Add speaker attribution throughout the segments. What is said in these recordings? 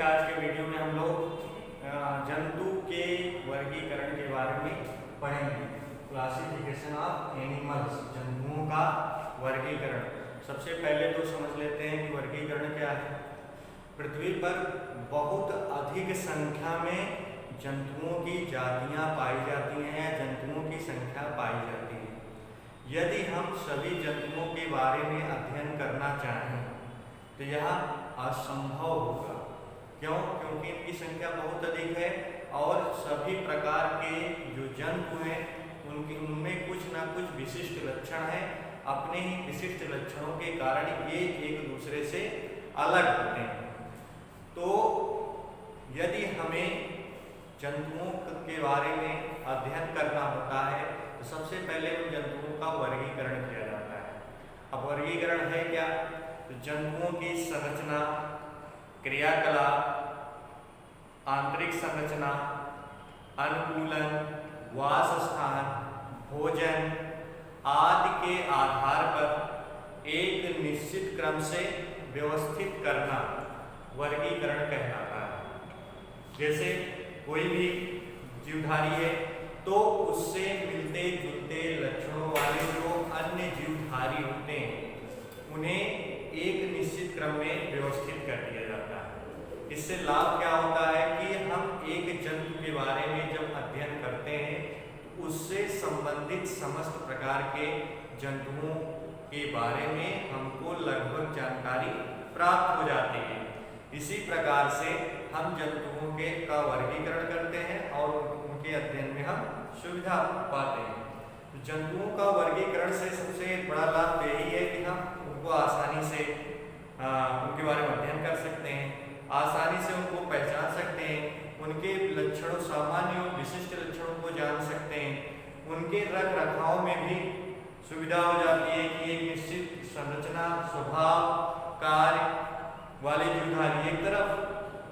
Speaker 1: आज के वीडियो में हम लोग जंतु के वर्गीकरण के बारे में पढ़ेंगे। क्लासिफिकेशन ऑफ एनिमल्स, जंतुओं का वर्गीकरण। सबसे पहले तो समझ लेते हैं कि वर्गीकरण क्या है। पृथ्वी पर बहुत अधिक संख्या में जंतुओं की जातियां पाई जाती हैं, जंतुओं की संख्या पाई जाती है। यदि हम सभी जंतुओं के बारे में अध्ययन करना चाहें तो यह असंभव होगा। क्यों? क्योंकि इनकी संख्या बहुत अधिक है और सभी प्रकार के जो जंतु हैं उनमें कुछ ना कुछ विशिष्ट लक्षण हैं। अपने ही विशिष्ट लक्षणों के कारण ये एक दूसरे से अलग होते हैं। तो यदि हमें जंतुओं के बारे में अध्ययन करना होता है तो सबसे पहले उन जंतुओं का वर्गीकरण किया जाता है। अब वर्गीकरण है क्या? तो जंतुओं की संरचना, क्रियाकलाप, आंतरिक संरचना, अनुकूलन, वासस्थान, भोजन आदि के आधार पर एक निश्चित क्रम से व्यवस्थित करना वर्गीकरण कहलाता है। जैसे कोई भी जीवधारी है तो उससे मिलते जुलते लक्षणों वाले जो अन्य जीवधारी होते हैं उन्हें एक निश्चित क्रम में व्यवस्थित कर दिया जाता है। इससे लाभ क्या होता है कि हम एक जंतु के बारे में जब अध्ययन करते हैं तो उससे संबंधित समस्त प्रकार के जंतुओं के बारे में हमको लगभग जानकारी प्राप्त हो जाती है। इसी प्रकार से हम जंतुओं का वर्गीकरण करते हैं और उनके अध्ययन में हम सुविधा पाते हैं। तो जंतुओं का वर्गीकरण से सबसे बड़ा लाभ यही है कि हम उनको आसानी से उनके बारे में अध्ययन कर सकते हैं, आसानी से उनको पहचान सकते हैं, उनके लक्षणों, सामान्य और विशिष्ट लक्षणों को जान सकते हैं। उनके रख रखाव में भी सुविधा हो जाती है कि एक निश्चित संरचना, स्वभाव, कार्य वाले जीवधारी एक तरफ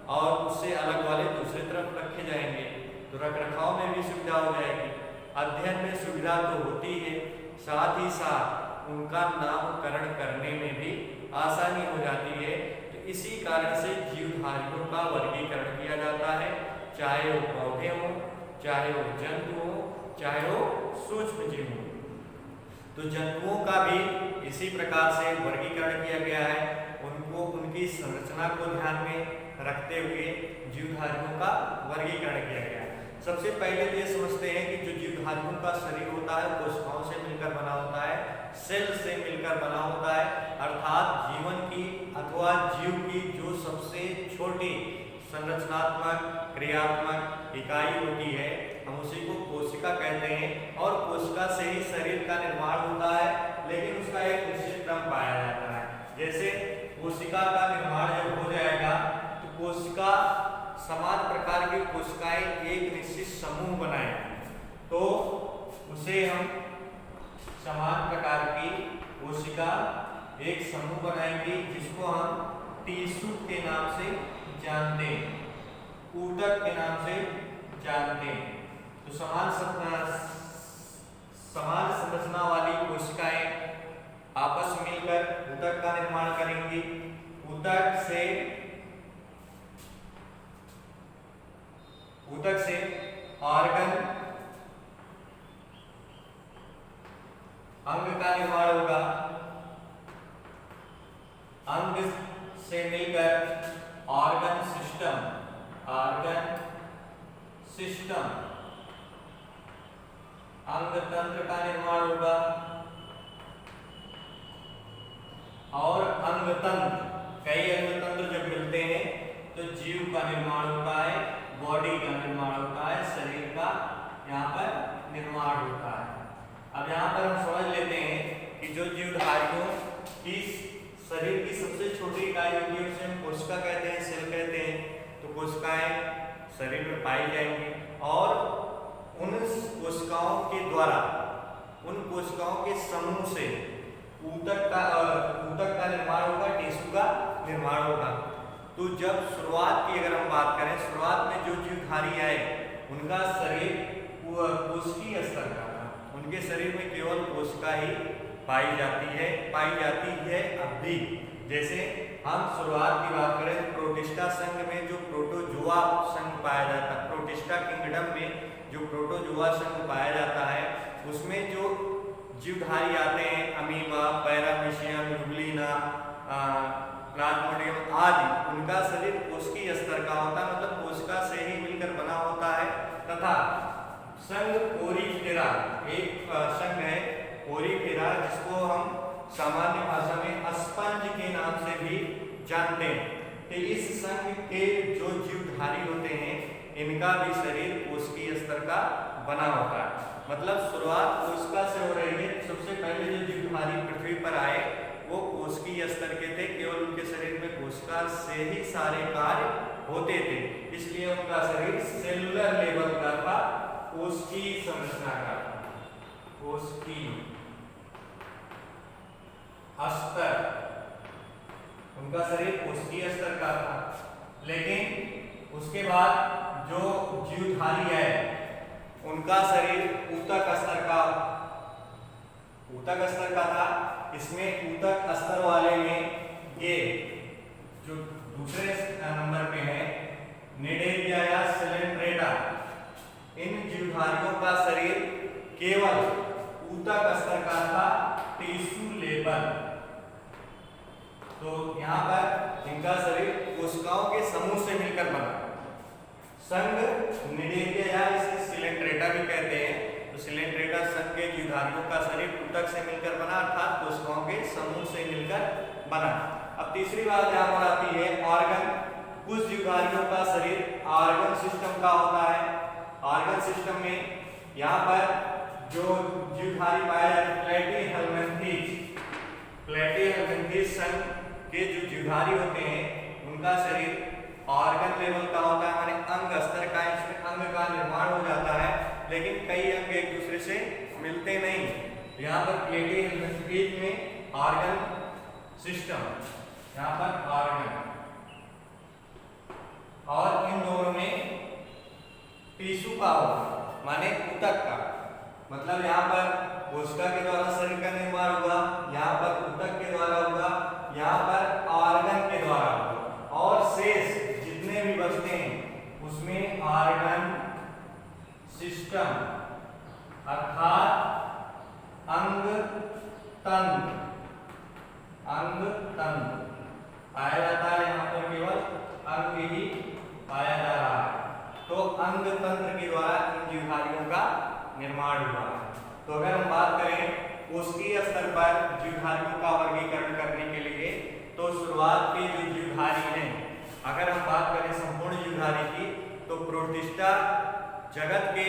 Speaker 1: और उससे अलग वाले दूसरी तरफ रखे जाएंगे तो रख रखाव में भी सुविधा हो जाएगी। अध्ययन में सुविधा तो होती है, साथ ही साथ उनका नामकरण करने में भी आसानी हो जाती है। तो इसी कारण से जीवधारियों का वर्गीकरण किया जाता है, चाहे वो पौधे हों, चाहे वो जंतु हों, चाहे वो सूक्ष्म जीव हों। तो जंतुओं का भी इसी प्रकार से वर्गीकरण किया गया है। उनको उनकी संरचना को ध्यान में रखते हुए जीवधारियों का वर्गीकरण किया गया है। सबसे पहले तो ये समझते हैं कि जो जीवधारियों का शरीर होता है कोशिकाओं से मिलकर बना होता है, सेल से मिलकर बना होता है, अर्थात जीवन की अथवा जीव की जो सबसे छोटी संरचनात्मक क्रियात्मक इकाई होती है हम उसी को कोशिका कहते हैं। और कोशिका से ही शरीर का निर्माण होता है, लेकिन उसका एक निश्चित क्रम पाया जाता है। जैसे कोशिका का निर्माण जब हो जाएगा तो कोशिका समान प्रकार की कोशिकाएं एक निश्चित समूह बनाएंगी तो उसे हम समान प्रकार की कोशिका एक समूह बनाएंगी जिसको हम टिश्यू के नाम से जानते हैं, ऊतक के नाम से जानते हैं। तो समान संरचना वाली कोशिकाएं आपस में मिलकर ऊतक का निर्माण करेंगी। ऊतक से ऑर्गन, अंग का निर्माण होगा। अंग से मिलकर ऑर्गन सिस्टम, अंग तंत्र का निर्माण होगा। और अंग तंत्र, कई अंग तंत्र जब मिलते हैं तो जीव का निर्माण होता है, बॉडी का निर्माण होता है, शरीर का यहाँ पर निर्माण होता है। अब यहाँ पर हम समझ लेते हैं कि जो जीवधारियों की शरीर की सबसे छोटी इकाई होती है उसे हम कोशिका कहते हैं, सेल कहते हैं। तो कोशिकाएं शरीर में पाई जाएंगी और उन कोशिकाओं के द्वारा, उन कोशिकाओं के समूह से ऊतक का निर्माण होगा, टिश्यू का निर्माण होगा। तो जब शुरुआत की अगर हम बात करें, शुरुआत में जो जीवधारी आए उनका शरीर कोशिकीय स्तर का था, उनके शरीर में केवल कोशिका ही पाई जाती है अब भी। जैसे हम शुरुआत की बात करें, प्रोटिस्टा संघ में जो प्रोटोजोआ संघ पाया जाता है, प्रोटिस्टा किंगडम में जो प्रोटोजोआ संघ पाया जाता है, उसमें जो जीवधारी आते हैं, अमीबा, पैरामीशियम, यूग्लिना, प्लाज्मोडियम आदि, उनका शरीर कोशिकीय स्तर का होता है, मतलब कोशिका से ही मिलकर बना होता है। तथा संघ पोरीफेरा, एक संघ है पोरीफेरा, जिसको हम सामान्य भाषा में स्पंज के नाम से भी जानते हैं। तो इस संघ के जो जीवधारी होते हैं, इनका भी शरीर कोशिकीय स्तर का बना होता है, मतलब शुरुआत कोशिका से हो रही है। सबसे पहले जो जीवधारी पृथ्वी पर आए वो कोशिकीय स्तर के थे, केवल उनके शरीर में कोशिका से ही सारे कार्य होते थे, इसलिए उनका शरीर सेलुलर लेवल का था, कोशिकीय संरचना का, कोशिकीय स्तर, उनका शरीर कोशिकीय स्तर का था। लेकिन उसके बाद जो जीवधारी है उनका शरीर ऊतक स्तर का था। इसमें ऊतक स्तर वाले में ये जो दूसरे नंबर पे है निडेरिया या सिलेंड्रेटा, इन जीवधारियों का शरीर केवल ऊतक स्तर का था, टिश्यू लेवल। तो यहाँ पर इनका शरीर कोशिकाओं के समूह से मिलकर बना। संघ निडेरिया या इसे सिलेंड्रेटा भी कहते हैं। तो सिलेंड्रेटा संघ के जीवधारियों का शरीर ऊतक से मिलकर बना, अर्थात कोशिकाओं के समूह से मिलकर बना। अब तीसरी बात यहाँ पर आती है ऑर्गन। कुछ जीवधारियों का शरीर ऑर्गन सिस्टम का होता है। ऑर्गन सिस्टम में यहाँ पर जो जीवधारी पाया जाता है प्लेटिहेल्मिन्थेस संघ के जो जीवधारी होते हैं उनका शरीर ऑर्गन लेवल का होता है, माने अंग स्तर का। इसमें अंग का निर्माण हो जाता है, लेकिन कई अंग एक दूसरे से मिलते नहीं। यहाँ पर प्लेटिहेल्मिन्थेस में ऑर्गन सिस्टम, यहाँ पर ऑर्गन, और इन दोनों में टिश्यू का होगा, माने ऊतक का। मतलब यहाँ पर कोशिका के द्वारा शरीर का निर्माण हुआ, यहाँ पर ऊतक के द्वारा हुआ, यहाँ पर ऑर्गन के द्वारा हुआ, और शेष जितने भी बचते हैं उसमें ऑर्गन सिस्टम अर्थात अंग तंत्र पाया जाता है। यहाँ पर केवल अंग ही पाया जा रहा है। तो अंग तंत्र के द्वारा इन जीवधारियों का निर्माण हुआ है। तो अगर हम बात करें कोशिकीय स्तर पर जीवधारियों का वर्गीकरण करने के लिए, तो शुरुआत के जो जीवधारी हैं, अगर हम बात करें संपूर्ण जीवधारी की, तो प्रोटिस्टा जगत के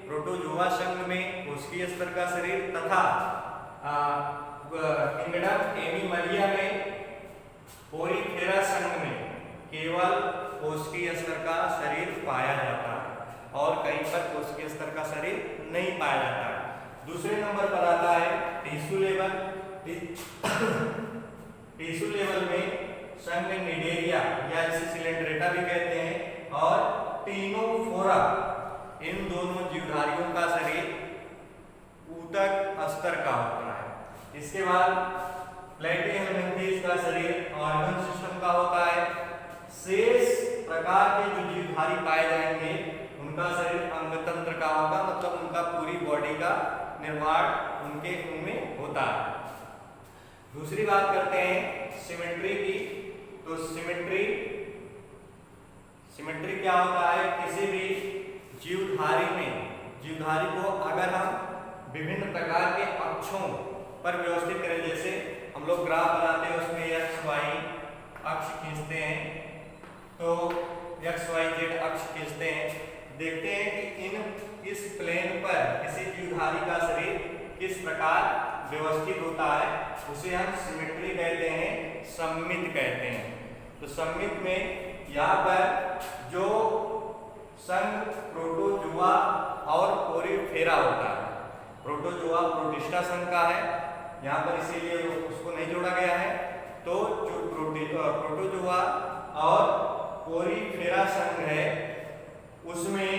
Speaker 1: प्रोटोजोआ संघ में कोशिकीय स्तर का शरीर, तथा किंगडम एनिमलिया में पोरीफेरा संघ में केवल कोशिकीय स्तर का शरीर पाया जाता है, और कहीं पर कोशिकीय स्तर का शरीर नहीं पाया जाता है। दूसरे नंबर पर आता है टिश्यू लेवल। टिश्यू लेवल में संघ निडेरिया या इसे सिलेंड्रेटा भी कहते हैं, और टिनोफोरा, इन दोनों जीवधारियों का शरीर ऊतक स्तर का होता है। इसके बाद प्लेटिहेल्मिन्थेस का शरीर ऑर्गन सिस्टम का होता है। शेष प्रकार के जो जीवधारी पाए जाएंगे उनका शरीर अंगतंत्र का होगा, मतलब उनका पूरी बॉडी का निर्माण उनके उनमें होता है। दूसरी बात करते हैं सिमेट्री की। तो सिमेट्री क्या होता है? किसी भी जीवधारी को अगर हम विभिन्न प्रकार के अक्षों पर व्यवस्थित करें, जैसे हम लोग ग्राफ बनाते हैं उसमें एक्स वाई अक्ष खींचते हैं, तो एक्स वाई जेड अक्ष खींचते हैं, देखते हैं कि इस प्लेन पर किसी जीवधारी का शरीर किस प्रकार व्यवस्थित होता है, उसे हम सिमेट्री कहते हैं, सममित कहते हैं। तो सममित में यहाँ पर जो संघ प्रोटोजोआ और पोरीफेरा होता है, प्रोटोजोआ प्रोटिस्टा संघ का है, यहाँ पर इसीलिए उसको नहीं जोड़ा गया है। तो जो प्रोटोजोआ और पोरीफेरा संघ है उसमें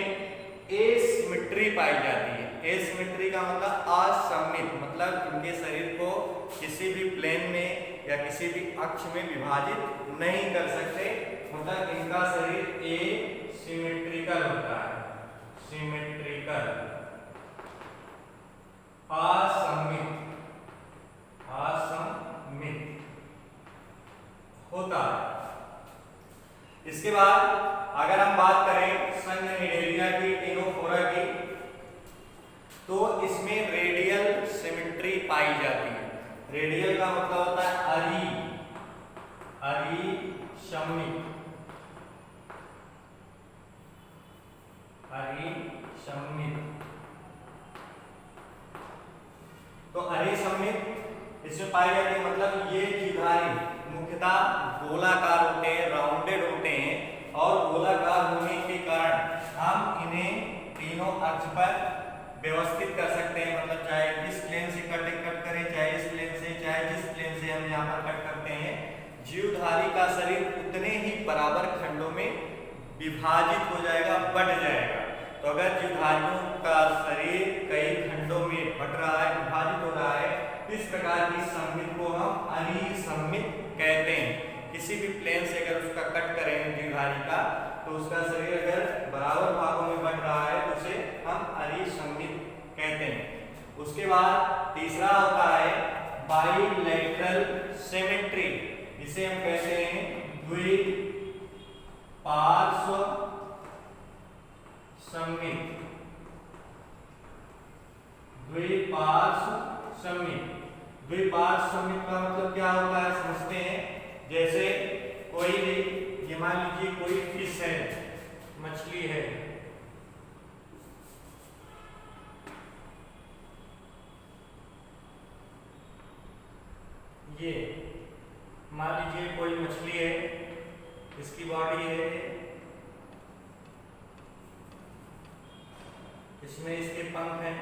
Speaker 1: एसिमेट्री पाई जाती है। एसिमेट्री का मतलब असममित, मतलब इनके शरीर को किसी भी प्लेन में या किसी भी अक्ष में विभाजित नहीं कर सकते, मतलब इनका शरीर एसिमेट्रिकल होता है, सिमेट्रिकल, असममित होता है। इसके बाद अगर हम बात करें संघ निडेलिया की, टिनोफोरा की, तो इसमें रेडियल सिमेट्री पाई जाती है। रेडियल का मतलब होता है अरिशमिक, तो अरिशमिक इसमें पाई जाती है, मतलब ये जीवधारी मुख्यतः गोलाकार होते हैं, राउंडेड होते हैं, और गोलाकार होने के कारण हम इन्हें तीनों अक्ष पर व्यवस्थित कर सकते हैं, मतलब चाहे इस प्लेन से कट करें, चाहे इस प्लेन से, चाहे जिस प्लेन से हम यहाँ पर कट करते हैं, जीवधारी का शरीर उतने ही बराबर खंडों में विभाजित हो जाएगा, बढ़ जाएगा। तो अगर जीवधारियों का शरीर कई खंडों में बट रहा है, विभाजित हो रहा है, इस प्रकार की सममित को हम अरिसमित कहते हैं। किसी भी प्लेन से अगर उसका कट करें जीवधारी का, तो उसका शरीर अगर बराबर भागों में बट रहा है तो उसे हम अरिसमित कहते हैं। उसके बाद तीसरा होता है बाइलैटरल सिमेट्री, इसे हम कहते हैं द्विपार्श्व सममित, द्विपार्श्व सममित। द्विपार्श्व सममित का मतलब क्या होता है समझते हैं। जैसे कोई भी, ये मान लीजिए कोई फिश है, मछली है, ये मान लीजिए कोई मछली है, इसकी बॉडी है, इसमें इसके पंख हैं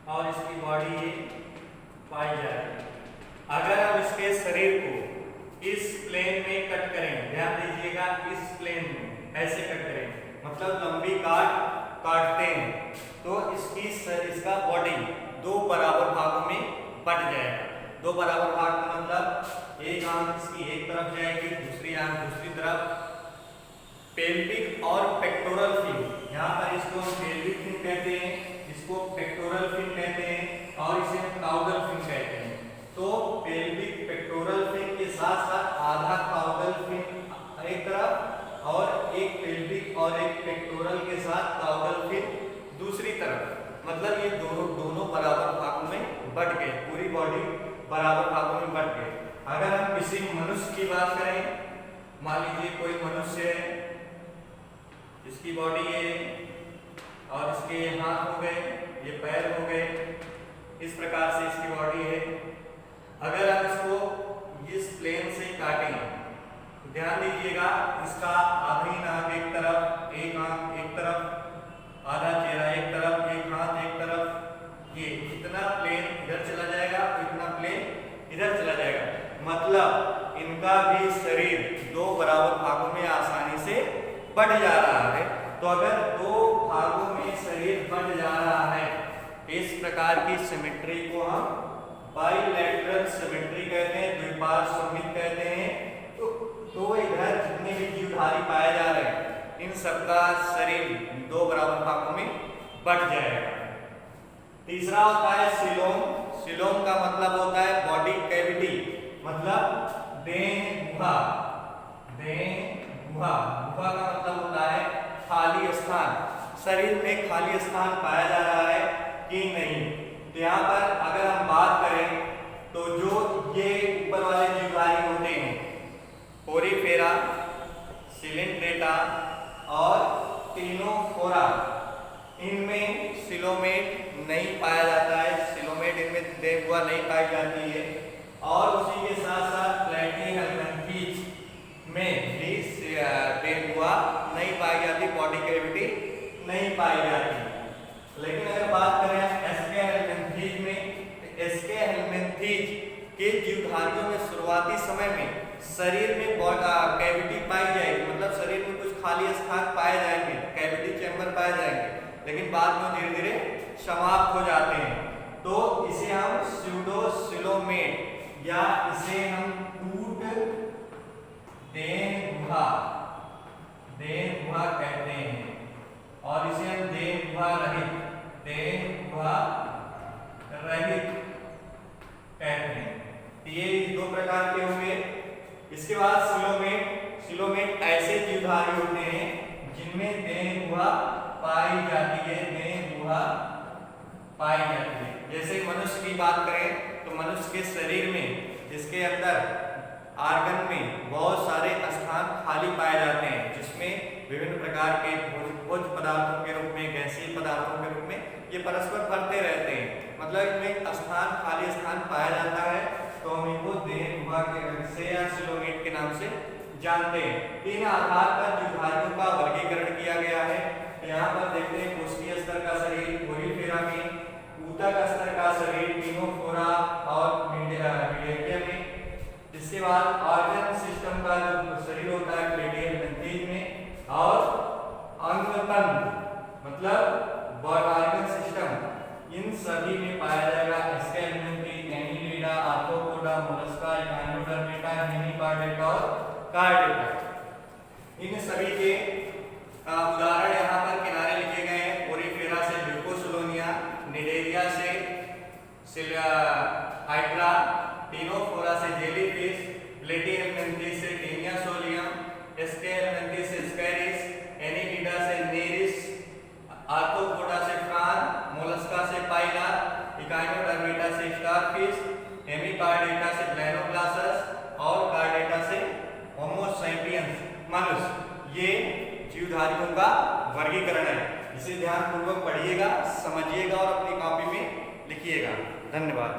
Speaker 1: और इसकी बॉडी पाई जा रही है। अगर हम इसके शरीर को इस प्लेन में कट करें, ध्यान दीजिएगा, इस प्लेन में ऐसे कट करें, मतलब लंबी काटते हैं, तो इसका बॉडी दो बराबर भागों में बट जाएगा। दो बराबर भाग का मतलब एक आंख इसकी एक तरफ जाएगी, दूसरी आंख दूसरी तरफ। पेल्विक और पेक्टोरल फिन, यहाँ पर इसको हम पेल्विक फिन कहते हैं, इसको पेक्टोरल फिन कहते हैं, और इसे हम काउडल फिन कहते हैं। तो पेल्विक पेक्टोरल फिन के साथ साथ आधा काउडल फिन एक तरफ, और एक पेल्विक और एक पेक्टोरल के साथ काउडल फिन दूसरी तरफ, मतलब ये दोनों बराबर भागों में बट गए, पूरी बॉडी बराबर भागों में बट गए। अगर हम किसी मनुष्य की बात करें, मान लीजिए कोई मनुष्य है, इसकी बॉडी है और इसके हाथ हो गए, ये पैर हो गए, इस प्रकार से इसकी बॉडी है। अगर हम इसको इस प्लेन से काटें, ध्यान दीजिएगा, इसका आधी नाक एक तरफ, एक आंख एक तरफ, आधा चेहरा एक तरफ, एक हाथ एक तरफ, ये इतना प्लेन इधर चला जाएगा, इतना प्लेन इधर चला जाएगा, मतलब इनका भी शरीर दो बराबर भागों में आसानी से बढ़ जा रहा है। तो अगर दो भागों में शरीर बढ़ जा रहा है, इस प्रकार की सिमेट्री को हम बाइलैटरल सिमेट्री कहते हैं, द्विपार्श्व सममित कहते हैं। तो इधर जितने भी जीवधारी पाए जा रहे हैं, इन सबका शरीर दो बराबर भागों में बढ़ जाएगा। तीसरा होता है सिलोम। सिलोम का मतलब होता है बॉडी कैविटी, मतलब देह गुहा। गुहा का मतलब होता है खाली स्थान, शरीर में खाली स्थान पाया जा रहा है कि नहीं। तो यहाँ पर अगर हम बात करें तो जो ये ऊपर वाले जीवधारी होते हैं, पोरीफेरा, सिलेंट्रेटा और टिनोफोरा, इनमें सिलोमेट नहीं पाया जाता है, सिलोमेट इनमें देह गुहा नहीं पाई जाती है। और उसी के साथ साथ प्लेटिहेल्मिन्थेस में भी देह गुहा नहीं पाई जाती, बॉडी कैविटी नहीं पाई जाती। लेकिन अगर बात करें एस्केहेल्मिन्थेस में, एस्केहेल्मिन्थेस के जीवधारियों में शुरुआती समय में शरीर में कैविटी पाई जाएगी, मतलब शरीर में कुछ खाली स्थान पाए जाएंगे, कैविटी चैम्बर पाए जाएंगे, लेकिन बाद में धीरे धीरे समाप्त हो जाते हैं। तो इसे हम स्यूडोसिलोमेट या इसे हम टूट देन गुहा कहते हैं, और इसे हम देन गुहा रहित कहते हैं। ये दो प्रकार के होंगे। इसके बाद सिलोमेट ऐसे जीवधारी होते हैं जिनमें देन गुहा पाई जाती है। जैसे मनुष्य की बात करें तो मनुष्य के शरीर में, जिसके अंदर आर्गन में बहुत सारे स्थान खाली पाए जाते हैं, जिसमें विभिन्न प्रकार के भोज्य पदार्थों के रूप में, गैसीय पदार्थों के रूप में ये परस्पर फैलते रहते हैं। मतलब इनमें खाली स्थान पाया जाता है, तो हम इनको देन गुहा के या सिलोमेट के नाम से जानते हैं। इन आधार पर जीवधारियों का वर्गीकरण किया गया है। यहाँ पर देखते हैं कोशिकीय स्तर का शरीर ओरिफेरा में, ऊतक स्तर का शरीर टिनोफोरा और मिलेटिया में। इसके बाद ऑर्गन सिस्टम का जो शरीर होता है प्लेटियल मेंथीज में, और अंगतंत्र मतलब ऑर्गन सिस्टम, इन सभी में पाया जाएगा skeleton, Annelida, Arthropoda, Mollusca, Echinodermata, Hemichordata और कार्डेटा। इन सभी के उदाहरण यहाँ पर किनारे लिखे गए हैं। ओरिफेरा से ल्यूकोसिलोनिया, निडेरिया से हाइड्रा, टिनोफोरा से जेलीफिश, प्लेटियल मेंथीज से टेनिया सोलियम, स्केलेटन से स्कैरिस, एनीलिडा से नेरिस, आर्थ्रोपोडा से फ्रान, मोलस्का से पाइला, इकाइनोडर्मेटा से स्टारफिश, हेमिपार्डेटा से ब्लैनोग्लासस और कार्डेटा से होमो सैपियंस मनुष्य। ये जीवधारियों का वर्गीकरण है। इसे ध्यानपूर्वक पढ़िएगा, समझिएगा और अपनी कॉपी में लिखिएगा। धन्यवाद।